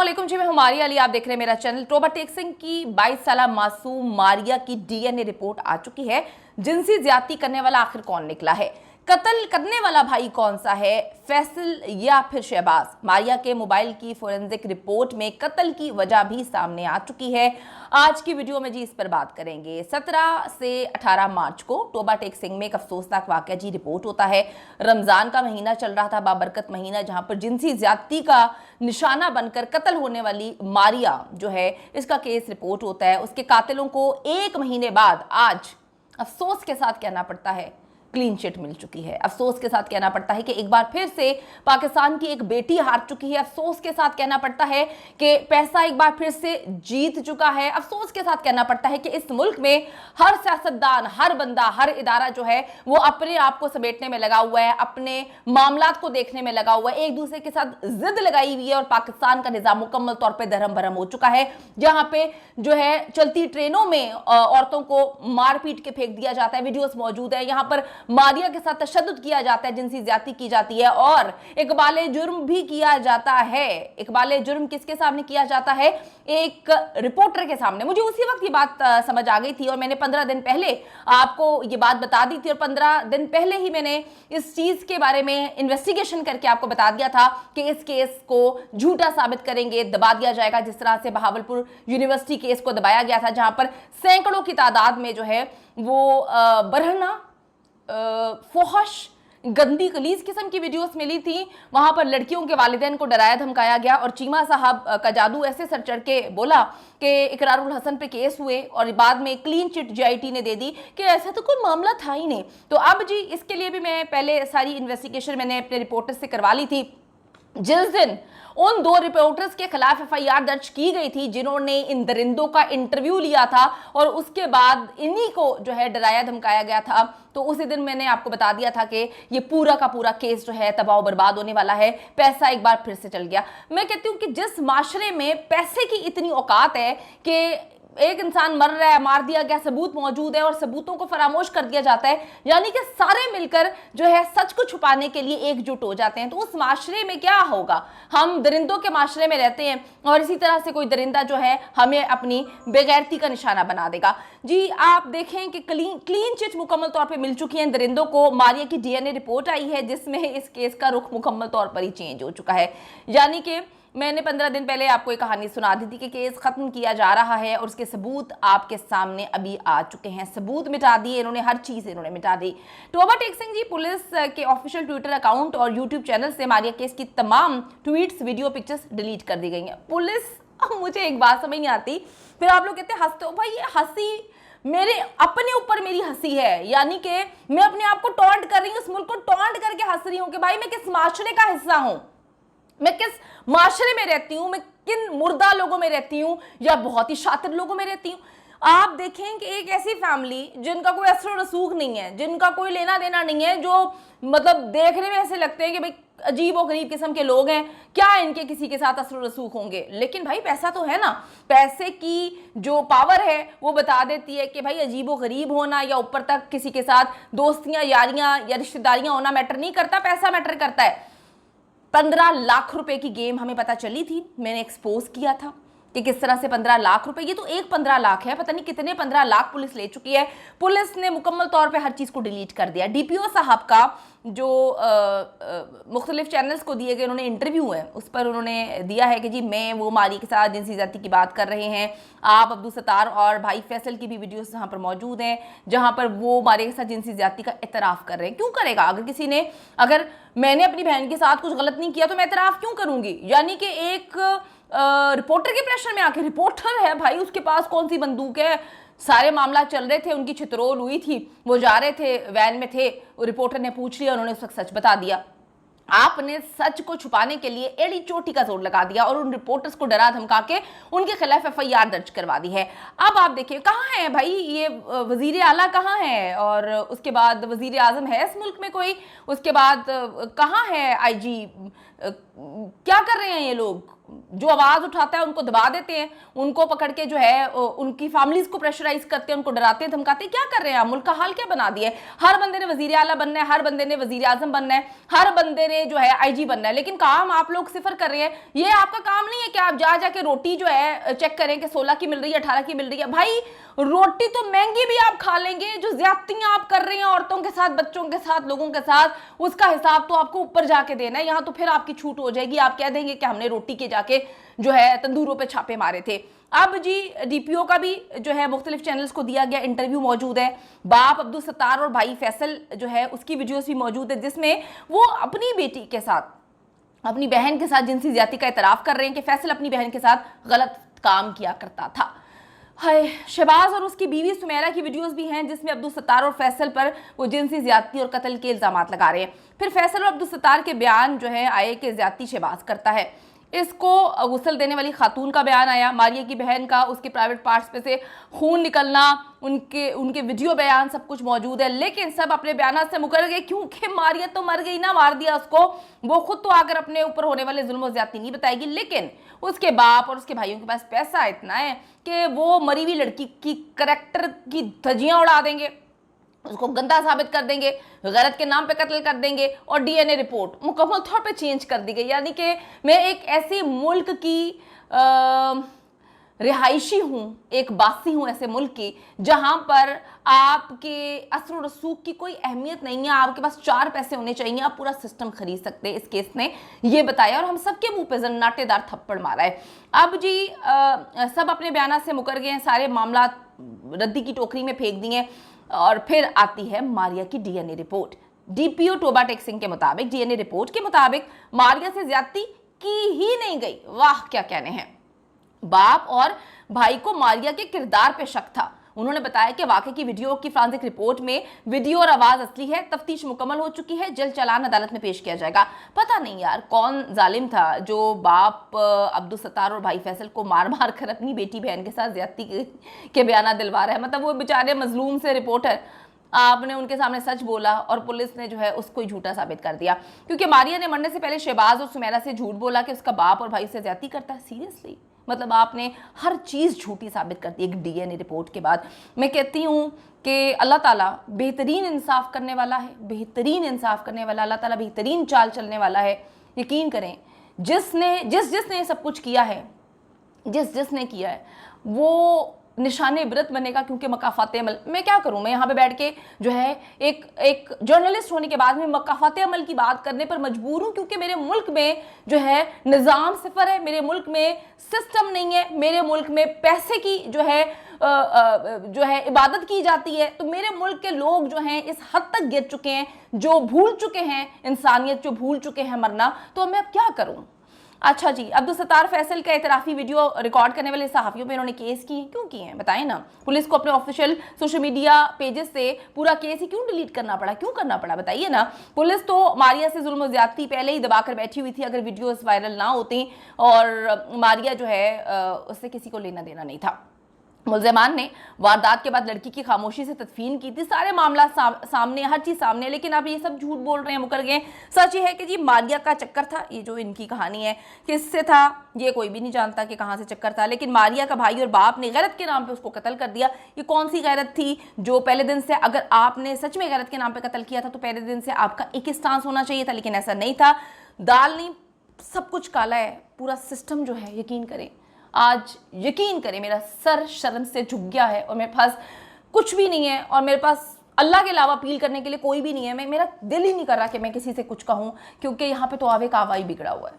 अस्सलामुअलैकुम जी, मैं हूं मारिया अली। आप देख रहे हैं मेरा चैनल। टोबा टेक सिंह की 22 साला मासूम मारिया की डीएनए रिपोर्ट आ चुकी है। जिनसी ज्यादती करने वाला आखिर कौन निकला है? कत्ल करने वाला भाई कौन सा है, फैसल या फिर शहबाज? मारिया के मोबाइल की फोरेंसिक रिपोर्ट में कत्ल की वजह भी सामने आ चुकी है। आज की वीडियो में जी इस पर बात करेंगे। 17 से 18 मार्च को टोबा टेक सिंह में एक अफसोसनाक वाकया जी रिपोर्ट होता है। रमजान का महीना चल रहा था, बाबरकत महीना, जहां पर जिनसी ज्यादती का निशाना बनकर कत्ल होने वाली मारिया जो है, इसका केस रिपोर्ट होता है। उसके कातिलों को 1 महीने बाद आज अफसोस के साथ कहना पड़ता है क्लीन चिट मिल चुकी है। अफसोस के साथ कहना पड़ता है कि एक बार फिर से पाकिस्तान की एक बेटी हार चुकी है। अफसोस के साथ कहना पड़ता है कि पैसा एक बार फिर से जीत चुका है। अफसोस के साथ कहना पड़ता है कि इस मुल्क में हर सियासतदान, हर बंदा, हर इदारा जो है वो अपने आप को समेटने में लगा हुआ है, अपने मामलात को देखने में लगा हुआ है, एक दूसरे के साथ जिद लगाई हुई है। और पाकिस्तान का निजाम मुकम्मल तौर पर धर्म भरम हो चुका है, जहां पे जो है चलती ट्रेनों में औरतों को मार पीट के फेंक दिया जाता है। वीडियोस मौजूद है। यहां पर मारिया के साथ तशद्दुद किया जाता है, जिनसी ज्यादती की जाती है और इकबाले जुर्म भी किया जाता है। इकबाले जुर्म किसके सामने किया जाता है? एक रिपोर्टर के सामने। मुझे उसी वक्त ये बात समझ आ गई थी और मैंने 15 दिन पहले आपको ये बात बता दी थी और 15 दिन पहले ही मैंने इस चीज के बारे में इन्वेस्टिगेशन करके आपको बता दिया था कि इस केस को झूठा साबित करेंगे, दबा दिया जाएगा, जिस तरह से बहावलपुर यूनिवर्सिटी केस को दबाया गया था, जहां पर सैकड़ों की तादाद में जो है वो बरहना, फोहश, गंदी गलीज किस्म की वीडियोस मिली थी। वहां पर लड़कियों के वालिदैन को डराया धमकाया गया और चीमा साहब का जादू ऐसे सर चढ़ के बोला कि इकरारुल हसन पे केस हुए और बाद में क्लीन चिट जीआईटी ने दे दी कि ऐसा तो कोई मामला था ही नहीं। तो अब जी इसके लिए भी मैं पहले सारी इन्वेस्टिगेशन मैंने अपने रिपोर्टर से करवा ली थी। जिस दिन उन 2 रिपोर्टर्स के खिलाफ एफआईआर दर्ज की गई थी जिन्होंने इन दरिंदों का इंटरव्यू लिया था और उसके बाद इन्हीं को जो है डराया धमकाया गया था, तो उसी दिन मैंने आपको बता दिया था कि ये पूरा का पूरा केस जो है तबाह बर्बाद होने वाला है। पैसा एक बार फिर से चल गया। मैं कहती हूँ कि जिस माशरे में पैसे की इतनी औकात है कि एक इंसान मर रहा है, मार दिया गया, सबूत मौजूद है और सबूतों को फरामोश कर दिया जाता है, यानी कि सारे मिलकर जो है सच को छुपाने के लिए एकजुट हो जाते हैं, तो उस माशरे में क्या होगा? हम दरिंदों के माशरे में रहते हैं और इसी तरह से कोई दरिंदा जो है हमें अपनी बेगैरती का निशाना बना देगा। जी आप देखें कि क्लीन चिट मुकम्मल तौर पर मिल चुकी है दरिंदों को। मारिया की डीएनए रिपोर्ट आई है जिसमें इस केस का रुख मुकम्मल तौर पर ही चेंज हो चुका है। यानी कि मैंने 15 दिन पहले आपको एक कहानी सुना दी थी कि केस खत्म किया जा रहा है और उसके सबूत आपके सामने अभी आ चुके हैं। सबूत मिटा दिए इन्होंने, हर चीज इन्होंने मिटा दी। टोबा टेक सिंह जी पुलिस के ऑफिशियल ट्विटर अकाउंट और यूट्यूब चैनल से मारिया केस की तमाम ट्वीट्स, वीडियो, पिक्चर्स डिलीट कर दी गई हैं। पुलिस, मुझे एक बात समझ नहीं आती, फिर आप लोग कहते हैं हंसते हो। भाई ये हंसी मेरे अपने ऊपर मेरी हंसी है, यानी कि मैं अपने आप को टॉन्ट कर रही हूँ, इस मुल्क को टॉन्ट करके हंस रही हूँ कि भाई मैं किस माशरे का हिस्सा हूं, मैं किस माशरे में रहती हूं, मैं किन मुर्दा लोगों में रहती हूं या बहुत ही शातिर लोगों में रहती हूं। आप देखें कि एक ऐसी फैमिली जिनका कोई असर रसूख नहीं है, जिनका कोई लेना देना नहीं है, जो मतलब देखने में ऐसे लगते हैं कि भाई अजीब और गरीब किस्म के लोग हैं, क्या इनके किसी के साथ असर रसूख होंगे? लेकिन भाई पैसा तो है ना, पैसे की जो पावर है वो बता देती है कि भाई अजीब और गरीब होना या ऊपर तक किसी के साथ दोस्तियां, यारियां या रिश्तेदारियां होना मैटर नहीं करता, पैसा मैटर करता है। 15 लाख रुपए की गेम हमें पता चली थी, मैंने एक्सपोज किया था कि किस तरह से 15 लाख रुपए, ये तो एक 15 लाख है, पता नहीं कितने 15 लाख पुलिस ले चुकी है। पुलिस ने मुकम्मल तौर पे हर चीज को डिलीट कर दिया। डीपीओ साहब का जो मुख्तलिफ चैनल्स को दिए गए उन्होंने इंटरव्यू है, उस पर उन्होंने दिया है कि जी मैं वो मारी के साथ जिनसी ज्यादती की बात कर रहे हैं। आप अब्दुल सत्तार और भाई फैसल की भी वीडियोस यहाँ पर मौजूद हैं जहाँ पर वो मारी के साथ जिनसी ज्यादती का एतराफ़ कर रहे हैं। क्यों करेगा? अगर मैंने अपनी बहन के साथ कुछ गलत नहीं किया तो मैं एतराफ़ क्यों करूंगी? यानी कि एक रिपोर्टर के प्रेशर में आके, रिपोर्टर है भाई, उसके पास कौन सी बंदूक है? सारे मामला चल रहे थे, उनकी छितरोल हुई थी, वो जा रहे थे, वैन में थे, रिपोर्टर ने पूछ लिया, उन्होंने उस वक्त सच बता दिया। आपने सच को छुपाने के लिए एड़ी चोटी का जोर लगा दिया और उन रिपोर्टर्स को डरा धमका के उनके खिलाफ एफआईआर दर्ज करवा दी है। अब आप देखिए कहाँ है भाई ये वजीर आला, कहाँ है? और उसके बाद वजीर आजम है इस मुल्क में कोई? उसके बाद कहाँ है आईजी? क्या कर रहे हैं ये लोग? जो आवाज उठाता है उनको दबा देते हैं, उनको पकड़ के जो है उनकी फैमिलीज को प्रेशराइज करते हैं, उनको डराते हैं, धमकाते हैं। क्या कर रहे हैं आप? मुल्क का हाल क्या बना दिया है? हर बंदे ने वजीर आला बनना है, हर बंदे ने वजीर आजम बनना है, हर बंदे ने जो है आईजी बनना है, लेकिन काम आप लोग सिफर कर रहे हैं। ये आपका काम नहीं है कि आप जा जाके रोटी जो है चेक करें कि 16 की मिल रही है, 18 की मिल रही है। भाई रोटी तो महंगी भी आप खा लेंगे, जो ज्यादतियां आप कर रहे हैं औरतों के साथ, बच्चों के साथ, लोगों के साथ, उसका हिसाब तो आपको ऊपर जाके देना है। यहां तो फिर आपकी छूट हो जाएगी, आप कह देंगे कि हमने रोटी के जाके जो है तंदूरों पे छापे मारे थे। अब जी डीपीओ का भी जो है मुख्तलिफ चैनल्स को दिया गया इंटरव्यू मौजूद है। बाप अब्दुल सत्तार और भाई फैसल जो है उसकी वीडियोस भी मौजूद है, जिसमें वो अपनी बेटी के साथ, अपनी बहन के साथ जिनसी ज्यादती का इतराफ कर रहे हैं कि फैसल अपनी बहन के साथ गलत काम किया करता था। हाय, शहबाज और उसकी बीवी सुमेरा की वीडियोस भी हैं जिसमें अब्दुल सत्तार और फैसल पर वो जिनसी ज्यादती और कत्ल के इल्जाम लगा रहे हैं। फिर फैसल और अब्दुल सत्तार के बयान जो है आए कि ज्यादती शहबाज करता है। इसको गुस्ल देने वाली खातून का बयान आया, मारिया की बहन का, उसके प्राइवेट पार्ट्स पे से खून निकलना, उनके वीडियो बयान सब कुछ मौजूद है। लेकिन सब अपने बयान से मुकर गए क्योंकि मारिया तो मर गई ना, मार दिया उसको। वो खुद तो आकर अपने ऊपर होने वाले जुल्म और ज्यादती नहीं बताएगी, लेकिन उसके बाप और उसके भाइयों के पास पैसा इतना है कि वो मरी हुई लड़की की करैक्टर की धज्जियां उड़ा देंगे, उसको गंदा साबित कर देंगे, गलत के नाम पे कत्ल कर देंगे और डीएनए रिपोर्ट मुकम्मल तौर पे चेंज कर दी गई। यानी कि मैं एक ऐसे मुल्क की रिहायशी हूँ, एक बासी हूँ ऐसे मुल्क की जहाँ पर आपके असर और रसूख की कोई अहमियत नहीं है। आपके पास 4 पैसे होने चाहिए, आप पूरा सिस्टम खरीद सकते हैं। इस केस ने ये बताया और हम सबके मुंह पे जन्नाटेदार थप्पड़ मारा है। अब जी सब अपने बयान से मुकर गए हैं, सारे मामला रद्दी की टोकरी में फेंक दिए। और फिर आती है मारिया की DNA report. DPO Toba Tek Singh के मुताबिक, डीएनए रिपोर्ट के मुताबिक मारिया से ज्यादती की ही नहीं गई। वाह क्या कहने हैं। बाप और भाई को मारिया के किरदार पे शक था। उन्होंने बताया कि वाकई की वीडियो की फॉरेंसिक रिपोर्ट में वीडियो और आवाज असली है, तफ्तीश मुकम्मल हो चुकी है, जल्द चालान अदालत में पेश किया जाएगा। पता नहीं यार कौन जालिम था जो बाप अब्दुल सत्तार और भाई फैसल को मार मार कर अपनी बेटी बहन के साथ ज्यादती के बयान दिलवा रहा है। मतलब वो बेचारे मजलूम से रिपोर्टर, आपने उनके सामने सच बोला और पुलिस ने जो है उसको ही झूठा साबित कर दिया। क्योंकि मारिया ने मरने से पहले शहबाज और सुमेरा से झूठ बोला कि उसका बाप और भाई से ज्यादती करता है। सीरियसली, मतलब आपने हर चीज़ झूठी साबित कर दी एक डीएनए रिपोर्ट के बाद। मैं कहती हूँ कि अल्लाह ताला बेहतरीन इंसाफ करने वाला है, बेहतरीन इंसाफ करने वाला, अल्लाह ताला बेहतरीन चाल चलने वाला है। यकीन करें, जिसने ये सब कुछ किया है, जिसने किया है वो निशाने इबरत बनेगा। क्योंकि मकाफात अमल, मैं क्या करूं, मैं यहाँ पे बैठ के जो है एक जर्नलिस्ट होने के बाद में मकाफात अमल की बात करने पर मजबूर हूं। क्योंकि मेरे मुल्क में जो है निज़ाम सिफर है, मेरे मुल्क में सिस्टम नहीं है, मेरे मुल्क में पैसे की जो है इबादत की जाती है। तो मेरे मुल्क के लोग जो हैं इस हद तक गिर चुके हैं, जो भूल चुके हैं इंसानियत, जो भूल चुके हैं मरना। तो मैं अब क्या करूं। अच्छा जी, अब्दुल सत्तार फैसल का इतराफी वीडियो रिकॉर्ड करने वाले सहाफियों पे इन्होंने केस किए, क्यों किए हैं बताएं ना। पुलिस को अपने ऑफिशियल सोशल मीडिया पेजेस से पूरा केस ही क्यों डिलीट करना पड़ा, क्यों करना पड़ा बताइए ना। पुलिस तो मारिया से जुल्म ज्यादती पहले ही दबाकर बैठी हुई थी। अगर वीडियोस वायरल ना होती और मारिया जो है उससे किसी को लेना देना नहीं था। मुल्ज़िमान ने वारदात के बाद लड़की की खामोशी से तदफीन की थी। सारे मामला सामने, हर चीज़ सामने, लेकिन अब ये सब झूठ बोल रहे हैं, मुकर गए। सच ये है कि जी मारिया का चक्कर था, ये जो इनकी कहानी है किससे था ये कोई भी नहीं जानता कि कहाँ से चक्कर था। लेकिन मारिया का भाई और बाप ने गैरत के नाम पे उसको कत्ल कर दिया। ये कौन सी गैरत थी जो पहले दिन से, अगर आपने सच में गैरत के नाम पर कत्ल किया था तो पहले दिन से आपका एक ही स्टांस होना चाहिए था, लेकिन ऐसा नहीं था। दाल नहीं, सब कुछ काला है, पूरा सिस्टम जो है। यकीन करें, आज यकीन करें मेरा सर शर्म से झुक गया है और मेरे पास कुछ भी नहीं है और मेरे पास अल्लाह के अलावा अपील करने के लिए कोई भी नहीं है। मेरा दिल ही नहीं कर रहा कि मैं किसी से कुछ कहूँ, क्योंकि यहाँ पे तो आवे का आवा ही बिगड़ा हुआ है।